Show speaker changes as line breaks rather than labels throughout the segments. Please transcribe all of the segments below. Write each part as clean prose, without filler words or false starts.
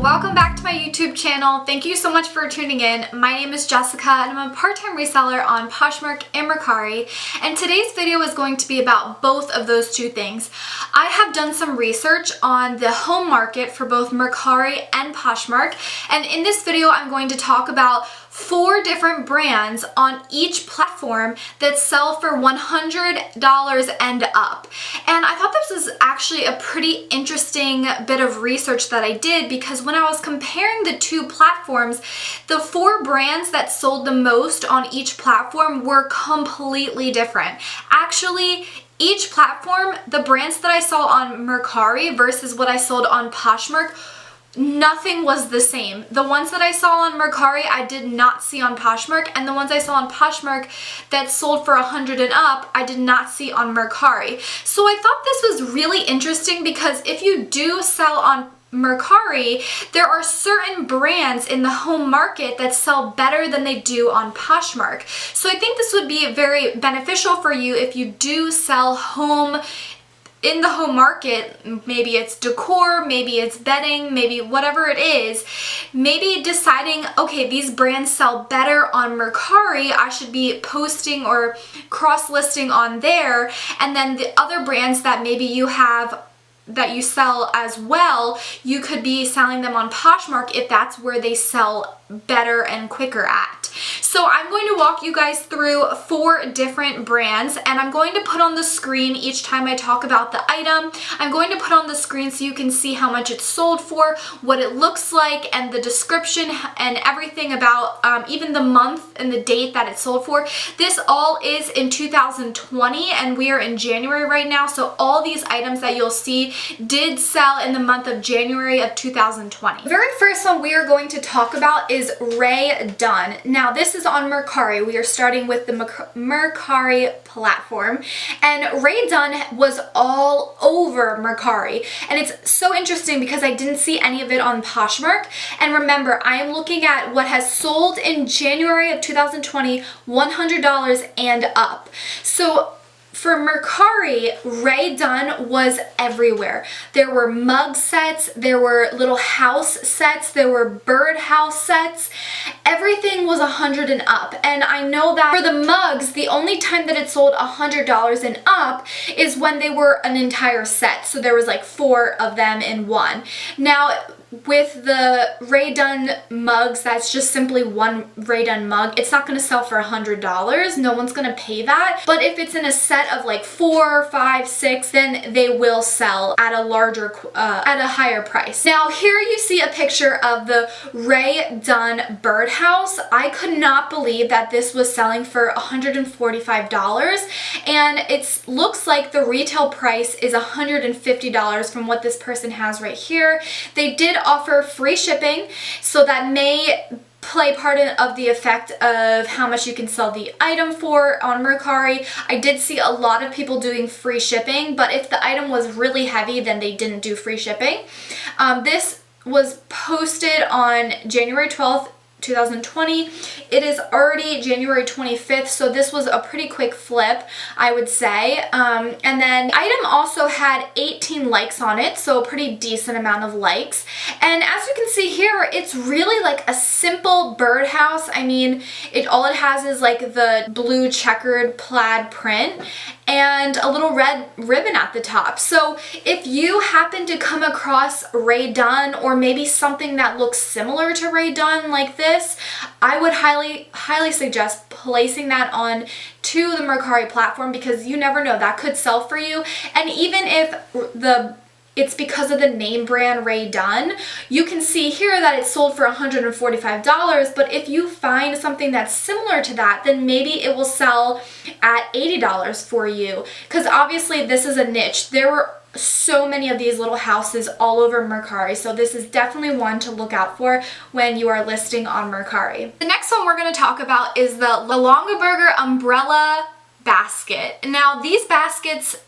welcome back to my YouTube channel. Thank you so much for tuning in. My name is Jessica and I'm a part-time reseller on Poshmark and Mercari, and today's video is going to be about both of those two things. I have done some research on the home market for both Mercari and Poshmark, and in this video I'm going to talk about 4 different brands on each platform that sell for $100 and up. And I thought this was actually a pretty interesting bit of research that I did, because when I was comparing the two platforms, the 4 brands that sold the most on each platform were completely different. Actually, each platform, the brands that I saw on Mercari versus what I sold on Poshmark, nothing was the same. The ones that I saw on Mercari I did not see on Poshmark, and the ones I saw on Poshmark that sold for $100 and up I did not see on Mercari. So I thought this was really interesting, because if you do sell on Mercari, there are certain brands in the home market that sell better than they do on Poshmark. So I think this would be very beneficial for you if you do sell home in the home market. Maybe it's decor, maybe it's bedding, maybe whatever it is. Maybe deciding, okay, these brands sell better on Mercari, I should be posting or cross-listing on there, and then the other brands that maybe you have that you sell as well, you could be selling them on Poshmark if that's where they sell better and quicker at. So I'm going to walk you guys through 4 different brands, and I'm going to put on the screen each time I talk about the item. I'm going to put on the screen so you can see how much it's sold for, what it looks like, and the description and everything about even the month and the date that it sold for. This all is in 2020 and we are in January right now, so all these items that you'll see did sell in the month of January of 2020. The very first one we are going to talk about is Radon. Now this is on Mercari. We are starting with the Mercari platform, and Radon was all over Mercari, and it's so interesting because I didn't see any of it on Poshmark. And remember, I am looking at what has sold in January of 2020, $100 and up. So for Mercari, Radon was everywhere. There were mug sets, there were little house sets, there were birdhouse sets. Everything was $100 and up. And I know that for the mugs, the only time that it sold $100 and up is when they were an entire set. So there was like 4 of them in one. Now, with the Radon mugs, that's just simply one Radon mug. It's not going to sell for $100. No one's going to pay that. But if it's in a set of like 4, 5, 6, then they will sell at a larger, at a higher price. Now here you see a picture of the Radon birdhouse. I could not believe that this was selling for $145, and it looks like the retail price is $150 from what this person has right here. They did offer free shipping, so that may play part of the effect of how much you can sell the item for on Mercari. I did see a lot of people doing free shipping, but if the item was really heavy, then they didn't do free shipping. This was posted on January 12th, 2020. It is already January 25th, so this was a pretty quick flip, I would say. And then the item also had 18 likes on it, so a pretty decent amount of likes. And as you can see here, it's really like a simple birdhouse. I mean, all it has is like the blue checkered plaid print and a little red ribbon at the top. So if you happen to come across Radon, or maybe something that looks similar to Radon like this, I would highly suggest placing that on to the Mercari platform, because you never know, that could sell for you. And even if it's because of the name brand Radon, you can see here that it sold for $145, but if you find something that's similar to that, then maybe it will sell at $80 for you, because obviously this is a niche. There were so many of these little houses all over Mercari, so this is definitely one to look out for when you are listing on Mercari. The next one we're going to talk about is the Longaberger umbrella basket. Now these baskets,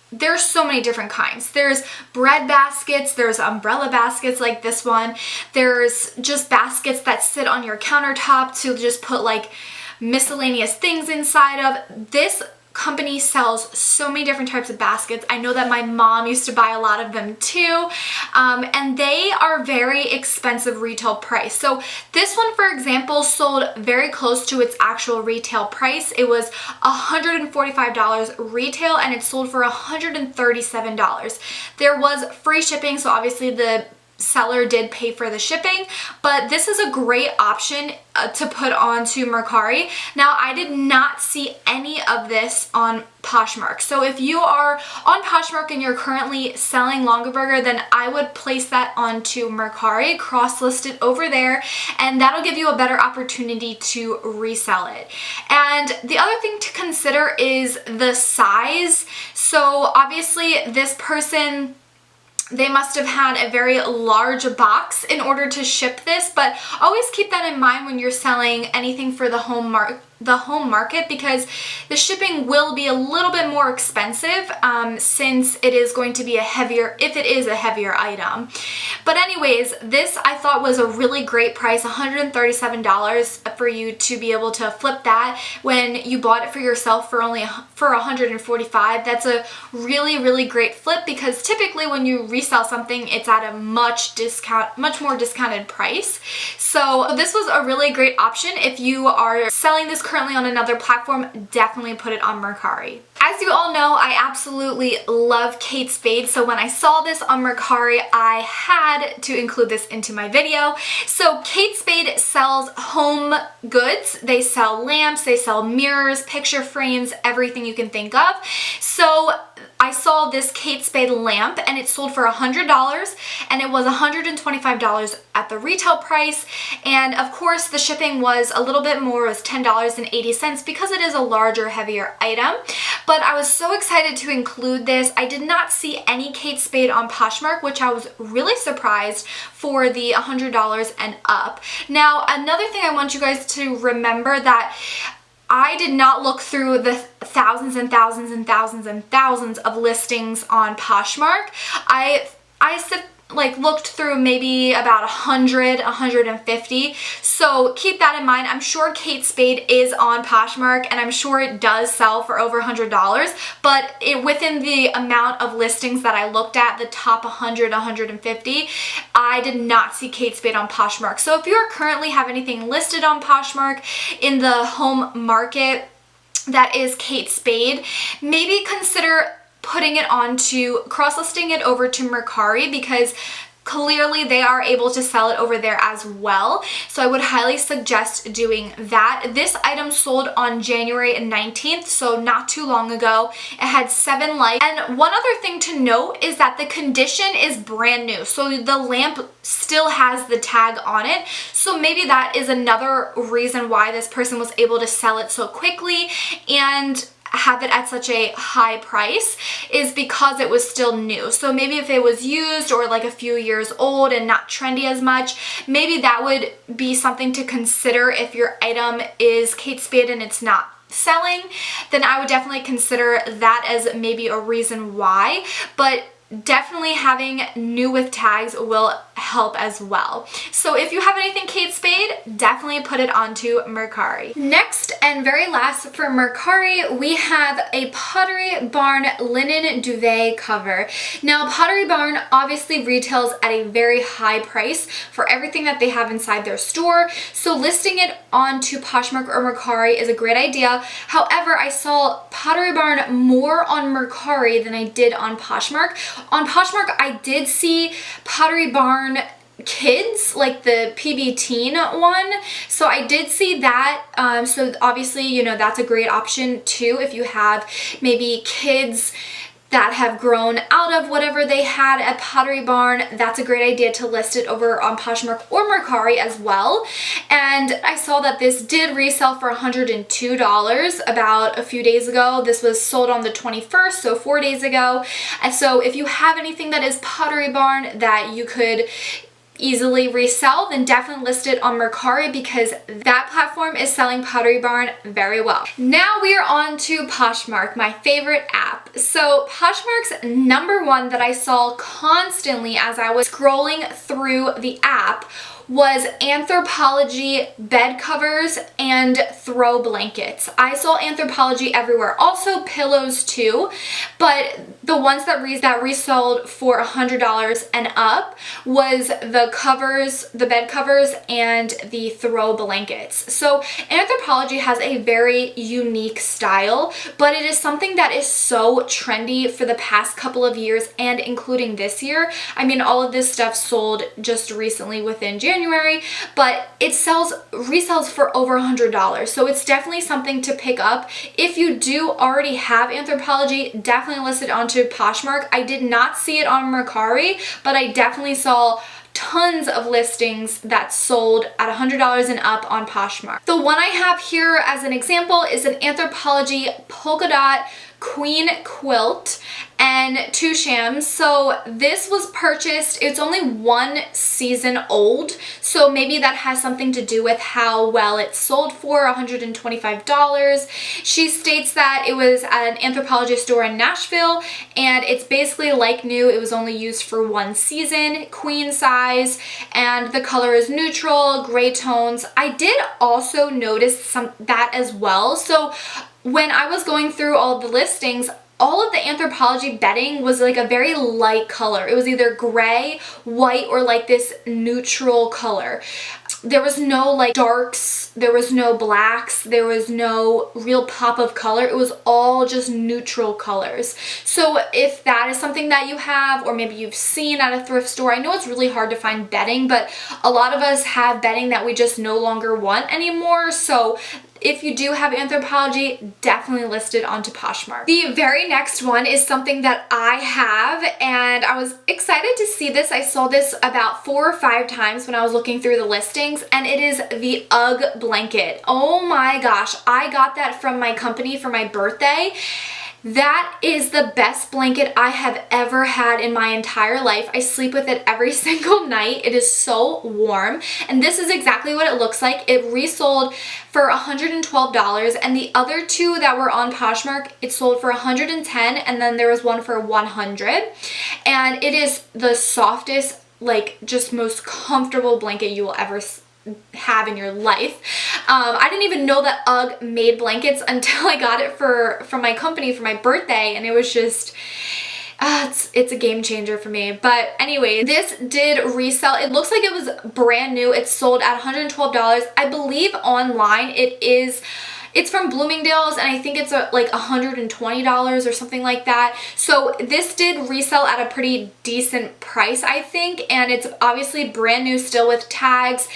there's so many different kinds. There's bread baskets, there's umbrella baskets like this one, there's just baskets that sit on your countertop to just put like miscellaneous things inside of. This company sells so many different types of baskets. I know that my mom used to buy a lot of them too, and they are very expensive retail price. So this one, for example, sold very close to its actual retail price. It was $145 retail and it sold for $137. There was free shipping, so obviously the seller did pay for the shipping, but this is a great option to put onto Mercari. Now, I did not see any of this on Poshmark. So if you are on Poshmark and you're currently selling Longaberger, then I would place that onto Mercari, cross-list it over there, and that'll give you a better opportunity to resell it. And the other thing to consider is the size. So obviously this person, they must have had a very large box in order to ship this, but always keep that in mind when you're selling anything for the home market, because the shipping will be a little bit more expensive since it is going to be if it is a heavier item. But anyways, this I thought was a really great price, $137 for you to be able to flip that when you bought it for yourself for $145. That's a really great flip, because typically when you resell something, it's at a much more discounted price. So this was a really great option. If you are selling this currently on another platform, definitely put it on Mercari. As you all know, I absolutely love Kate Spade, so when I saw this on Mercari, I had to include this into my video. So Kate Spade sells home goods. They sell lamps, they sell mirrors, picture frames, everything you can think of. So I saw this Kate Spade lamp and it sold for $100 and it was $125 at the retail price, and of course the shipping was a little bit more, it was $10.80 because it is a larger, heavier item. But I was so excited to include this. I did not see any Kate Spade on Poshmark, which I was really surprised for the $100 and up. Now, another thing I want you guys to remember that I did not look through the thousands and thousands and thousands and thousands of listings on Poshmark. I looked through maybe about 100, 150. So keep that in mind. I'm sure Kate Spade is on Poshmark and I'm sure it does sell for over $100, but within the amount of listings that I looked at, the top 100, 150, I did not see Kate Spade on Poshmark. So if you currently have anything listed on Poshmark in the home market that is Kate Spade, maybe consider putting it onto, cross-listing it over to Mercari, because clearly they are able to sell it over there as well. So I would highly suggest doing that. This item sold on January 19th, so not too long ago. It had 7 likes. And one other thing to note is that the condition is brand new. So the lamp still has the tag on it. So maybe that is another reason why this person was able to sell it so quickly and have it at such a high price, is because it was still new. So maybe if it was used or like a few years old and not trendy as much, maybe that would be something to consider. If your item is Kate Spade and it's not selling, then I would definitely consider that as maybe a reason why. But definitely having new with tags will help as well. So if you have anything Kate Spade, definitely put it onto Mercari. Next and very last for Mercari, we have a Pottery Barn linen duvet cover. Now, Pottery Barn obviously retails at a very high price for everything that they have inside their store, so listing it onto Poshmark or Mercari is a great idea. However, I saw Pottery Barn more on Mercari than I did on Poshmark. On Poshmark, I did see Pottery Barn Kids, like the PB Teen one. So I did see that. So obviously, you know, that's a great option too if you have maybe kids that have grown out of whatever they had at Pottery Barn. That's a great idea to list it over on Poshmark or Mercari as well. And I saw that this did resell for $102 about a few days ago. This was sold on the 21st, so 4 days ago. And so if you have anything that is Pottery Barn that you could easily resell, then definitely list it on Mercari because that platform is selling Pottery Barn very well. Now we are on to Poshmark, my favorite app. So Poshmark's #1 that I saw constantly as I was scrolling through the app was Anthropology bed covers and throw blankets. I saw Anthropology everywhere. Also pillows too, but the ones that resold for $100 and up was the covers, the bed covers, and the throw blankets. So Anthropology has a very unique style, but it is something that is so trendy for the past couple of years and including this year. I mean, all of this stuff sold just recently within January, but it resells for over $100. So it's definitely something to pick up. If you do already have Anthropology, definitely list it onto Poshmark. I did not see it on Mercari, but I definitely saw tons of listings that sold at $100 and up on Poshmark. The one I have here as an example is an Anthropology polka dot queen quilt and 2 shams. So this was purchased, it's only 1 season old, so maybe that has something to do with how well it sold for, $125. She states that it was at an Anthropology store in Nashville and it's basically like new. It was only used for 1 season, queen size, and the color is neutral, gray tones. I did also notice that as well. So when I was going through all the listings, all of the Anthropology bedding was like a very light color. It was either gray, white, or like this neutral color. There was no like darks, there was no blacks, there was no real pop of color. It was all just neutral colors. So if that is something that you have, or maybe you've seen at a thrift store, I know it's really hard to find bedding, but a lot of us have bedding that we just no longer want anymore. So if you do have Anthropology, definitely list it onto Poshmark. The very next one is something that I have, and I was excited to see this. I saw this about 4 or 5 times when I was looking through the listings, and it is the UGG blanket. Oh my gosh, I got that from my company for my birthday. That is the best blanket I have ever had in my entire life. I sleep with it every single night. It is so warm, and this is exactly what it looks like. It resold for $112, and the other 2 that were on Poshmark, it sold for $110, and then there was one for $100, and it is the softest, like just most comfortable blanket you will ever have in your life. I didn't even know that UGG made blankets until I got it from my company for my birthday, and it was just it's a game changer for me. But anyway, this did resell. It looks like it was brand new. It sold at $112. I believe online it's from Bloomingdale's, and I think it's like $120 or something like that. So this did resell at a pretty decent price, I think, and it's obviously brand new still with tags,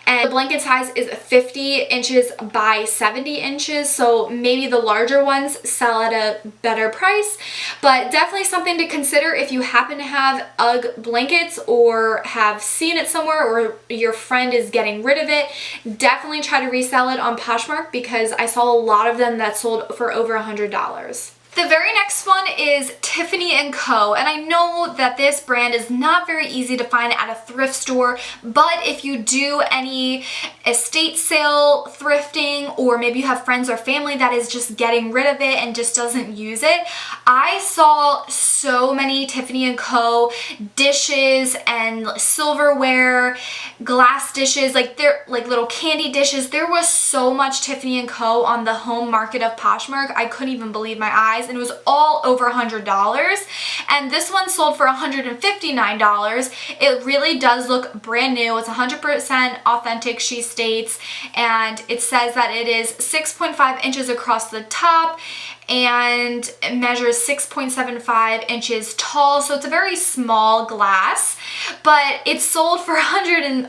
and the blanket size is 50 inches by 70 inches, so maybe the larger ones sell at a better price, but definitely something to consider if you happen to have UGG blankets or have seen it somewhere, or your friend is getting rid of it. Definitely try to resell it on Poshmark because I saw a lot of them that sold for over $100. The very next one is Tiffany Co, and I know that this brand is not very easy to find at a thrift store, but if you do any estate sale thrifting, or maybe you have friends or family that is just getting rid of it and just doesn't use it, I saw so many Tiffany Co dishes and silverware, glass dishes, like they're like little candy dishes. There was so much Tiffany Co on the home market of Poshmark. I couldn't even believe my eyes. And it was all over $100, and this one sold for $159. It really does look brand new. It's 100% authentic, she states, and it says that it is 6.5 inches across the top and it measures 6.75 inches tall, so it's a very small glass, but it sold for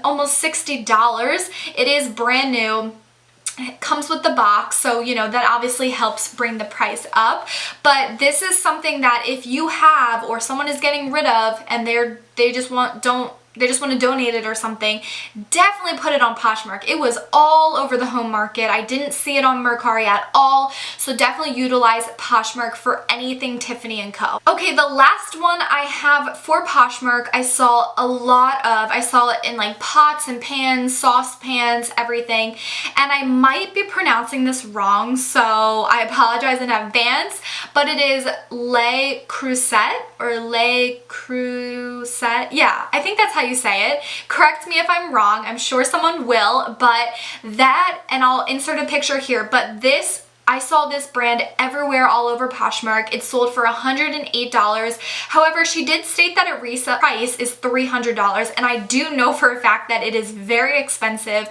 almost $60. It is brand new. It comes with the box, so you know that obviously helps bring the price up, but this is something that if you have, or someone is getting rid of, and they just don't they just want to donate it or something, definitely put it on Poshmark. It was all over the home market. I didn't see it on Mercari at all, so definitely utilize Poshmark for anything Tiffany Co. Okay, the last one I have for Poshmark, I saw a lot of. I saw it in like pots and pans, saucepans, everything, and I might be pronouncing this wrong, so I apologize in advance, but it is Le Creuset or Le Creuset. Yeah, I think that's how you say it. Correct me if I'm wrong. I'm sure someone will, but that, and I'll insert a picture here, but this, I saw this brand everywhere all over Poshmark. It sold for $108. However, she did state that a resale price is $300, and I do know for a fact that it is very expensive,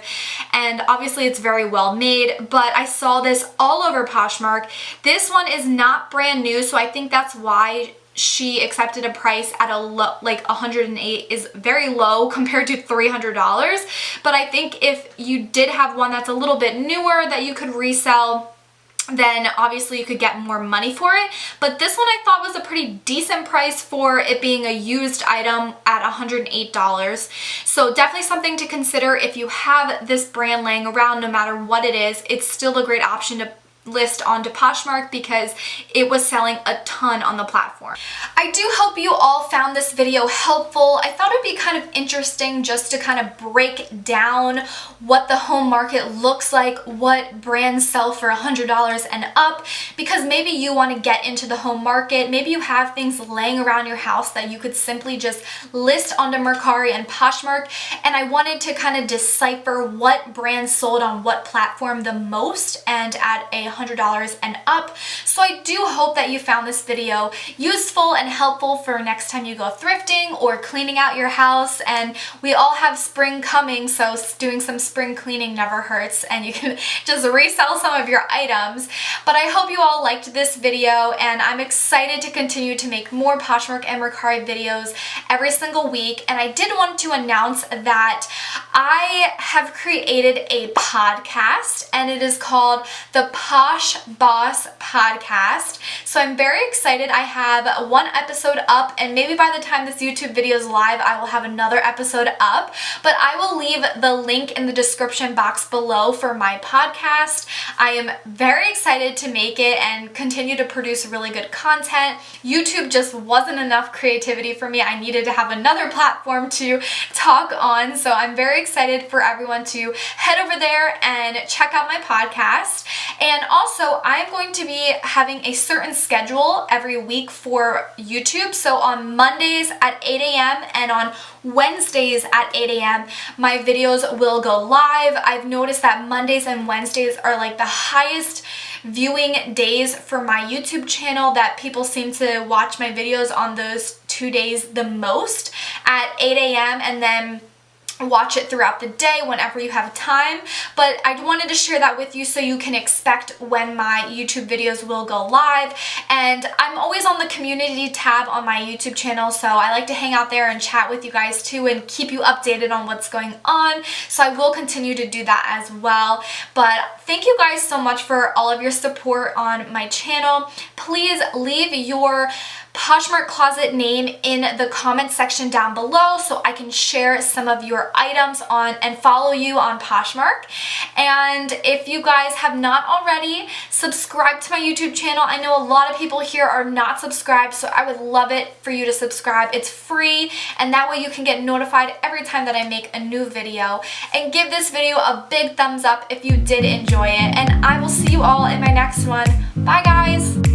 and obviously it's very well made, but I saw this all over Poshmark. This one is not brand new, so I think that's why she accepted a price at a low, like 108 is very low compared to $300. But I think if you did have one that's a little bit newer that you could resell, then obviously you could get more money for it. But this one I thought was a pretty decent price for it being a used item at $108. So definitely something to consider if you have this brand laying around. No matter what it is, it's still a great option to list onto Poshmark because it was selling a ton on the platform. I do hope you all found this video helpful. I thought it'd be kind of interesting just to kind of break down what the home market looks like, what brands sell for $100 and up, because maybe you want to get into the home market. Maybe you have things laying around your house that you could simply just list onto Mercari and Poshmark, and I wanted to kind of decipher what brands sold on what platform the most and at $100 and up. So I do hope that you found this video useful and helpful for next time you go thrifting or cleaning out your house. And we all have spring coming, so doing some spring cleaning never hurts, and you can just resell some of your items. But I hope you all liked this video, and I'm excited to continue to make more Poshmark and Mercari videos every single week. And I did want to announce that I have created a podcast, and it is called the Posh Boss Podcast. So I'm very excited. I have one episode up, and maybe by the time this YouTube video is live, I will have another episode up. But I will leave the link in the description box below for my podcast. I am very excited to make it and continue to produce really good content. YouTube just wasn't enough creativity for me. I needed to have another platform to talk on. So I'm very excited for everyone to head over there and check out my podcast. And also, I'm going to be having a certain schedule every week for YouTube. So on Mondays at 8 a.m. and on Wednesdays at 8 a.m. my videos will go live. I've noticed that Mondays and Wednesdays are like the highest viewing days for my YouTube channel, that people seem to watch my videos on those 2 days the most at 8 a.m. and then watch it throughout the day whenever you have time. But I wanted to share that with you so you can expect when my YouTube videos will go live. And I'm always on the community tab on my YouTube channel, so I like to hang out there and chat with you guys too and keep you updated on what's going on. So I will continue to do that as well. But thank you guys so much for all of your support on my channel. Please leave your Poshmark closet name in the comment section down below so I can share some of your items on and follow you on Poshmark. And if you guys have not already, subscribe to my YouTube channel. I know a lot of people here are not subscribed, so I would love it for you to subscribe. It's free, and that way you can get notified every time that I make a new video. And give this video a big thumbs up if you did enjoy it, and I will see you all in my next one. Bye guys!